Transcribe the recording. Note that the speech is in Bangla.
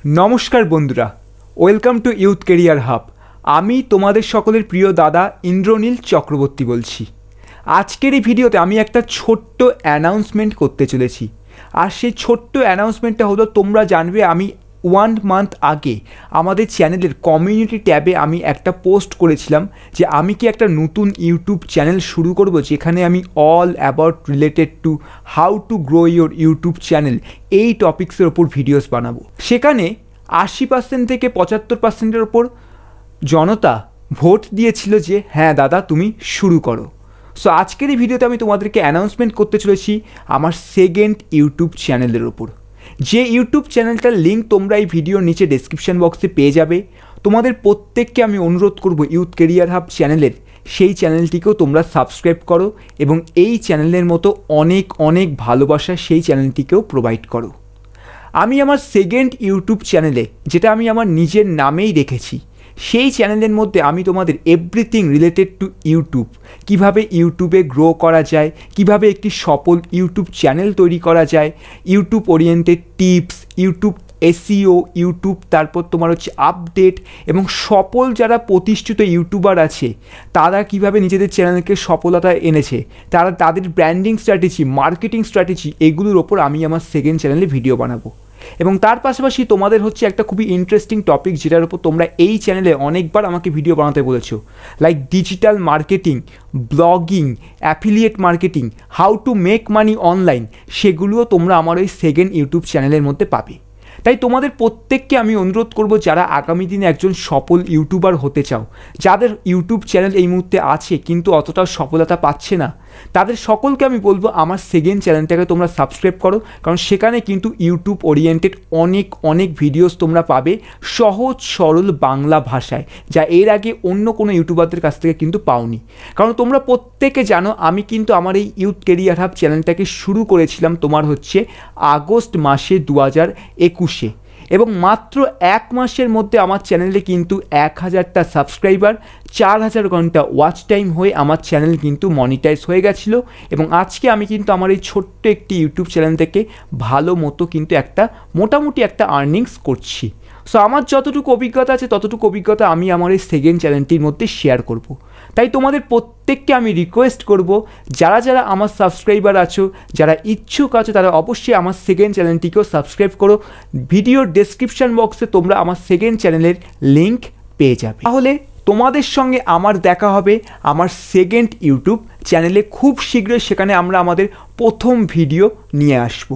নমস্কার বন্ধুরা, welcome to youth career hub. আমি তোমাদের সকলের প্রিয় দাদা ইন্দ্রনীল চক্রবর্তী বলছি। আজকের এই ভিডিওতে আমি একটা ছোট্ট অ্যানাউন্সমেন্ট করতে চলেছি। আর সেই ছোট্ট অ্যানাউন্সমেন্টটা হলো, তোমরা জানবে আমি 1 মান্থ আগে আমাদের চ্যানেলের কমিউনিটি ট্যাবে আমি একটা পোস্ট করেছিলাম যে আমি কি একটা নতুন ইউটিউব চ্যানেল শুরু করব, যেখানে আমি all about related to how to grow your YouTube channel এই টপিক্সের ওপর ভিডিওস বানাবো। সেখানে 80% থেকে 75%-এর ওপর জনতা ভোট দিয়েছিল যে হ্যাঁ দাদা তুমি শুরু করো। সো আজকের এই ভিডিওতে আমি তোমাদেরকে অ্যানাউন্সমেন্ট করতে চলেছি আমার সেকেন্ড ইউটিউব চ্যানেলের ওপর, যে ইউটিউব চ্যানেলটার লিঙ্ক তোমরা এই ভিডিওর নিচে ডেসক্রিপশন বক্সে পেয়ে যাবে। তোমাদের প্রত্যেককে আমি অনুরোধ করব ইউথ কেরিয়ার হাব চ্যানেলের সেই চ্যানেলটিকেও তোমরা সাবস্ক্রাইব করো এবং এই চ্যানেলের মতো অনেক অনেক ভালোবাসা সেই চ্যানেলটিকেও প্রোভাইড করো। আমি আমার সেকেন্ড ইউটিউব চ্যানেলে, যেটা আমি আমার নিজের নামেই রেখেছি, সেই চ্যানেলের মধ্যে আমি তোমাদের এভরিথিং রিলেটেড টু ইউটিউব, কিভাবে ইউটিউবে গ্রো করা যায়, কিভাবে একটি সফল ইউটিউব চ্যানেল তৈরি করা যায়, YouTube oriented tips, YouTube SEO, YouTube তারপর তোমার হচ্ছে আপডেট, এবং সফল যারা প্রতিষ্ঠিত ইউটিউবার আছে তারা কিভাবে নিজেদের চ্যানেলকে সফলতা এনেছে, তারা তাদের ব্র্যান্ডিং স্ট্র্যাটেজি, মার্কেটিং স্ট্র্যাটেজি, এগুলোর ওপর আমি আমার সেকেন্ড চ্যানেলে ভিডিও বানাবো। এবং তার পাশাপাশি তোমাদের হচ্ছে একটা খুবই ইন্টারেস্টিং টপিক, যেটার উপর তোমরা এই চ্যানেলে অনেকবার আমাকে ভিডিও বানাতে বলেছো, like digital marketing, blogging, affiliate marketing, how to make money online, সেগুলোও তোমরা আমার ওই সেকেন্ড ইউটিউব চ্যানেলের মধ্যে পাবে। তাই তোমাদের প্রত্যেককে আমি অনুরোধ করব, যারা আগামী দিনে একজন সফল ইউটিউবার হতে চাও, যাদের ইউটিউব চ্যানেল এই মুহূর্তে আছে কিন্তু অতটা সফলতা পাচ্ছে না, তাদের সকলকে আমি বলবো আমার সেকেন্ড চ্যানেলটাকে তোমরা সাবস্ক্রাইব করো, কারণ সেখানে কিন্তু ইউটিউব ওরিয়েন্টেড অনেক অনেক ভিডিওস তোমরা পাবে সহজ সরল বাংলা ভাষায়, যা এর আগে অন্য কোনো ইউটিউবারদের কাছ থেকে কিন্তু পাওনি। কারণ তোমরা প্রত্যেকে জানো আমি কিন্তু আমার এই ইউথ কেরিয়ার হাব চ্যানেলটাকে শুরু করেছিলাম তোমার হচ্ছে আগস্ট মাসে 2021-এ, এবং মাত্র 1 মাসের মধ্যে আমার চ্যানেলে কিন্তু 1000টা সাবস্ক্রাইবার, 4000 ঘন্টা ওয়াচ টাইম হয়ে আমার চ্যানেল কিন্তু মনিটাইজ হয়ে গেছিলো। এবং আজকে আমি কিন্তু আমার এই ছোট্ট একটি ইউটিউব চ্যানেল থেকে ভালো মতো কিন্তু মোটামুটি একটা আর্নিংস করছি। সো আমার যতটুকু অভিজ্ঞতা আছে ততটুকু অভিজ্ঞতা আমি আমার এই সেকেন্ড চ্যানেলটির মধ্যে শেয়ার করব। তাই তোমাদের প্রত্যেককে আমি রিকোয়েস্ট করব, যারা যারা আমার সাবস্ক্রাইবার আছো, যারা ইচ্ছুক আছো, তারা অবশ্যই আমার সেকেন্ড চ্যানেলটিকেও সাবস্ক্রাইব করো। ভিডিওর ডেসক্রিপশন বক্সে তোমরা আমার সেকেন্ড চ্যানেলের লিঙ্ক পেয়ে যাবে। তাহলে তোমাদের সঙ্গে আমার দেখা হবে আমার সেকেন্ড ইউটিউব চ্যানেলে খুব শীঘ্রই। সেখানে আমরা আমাদের প্রথম ভিডিও নিয়ে আসবো।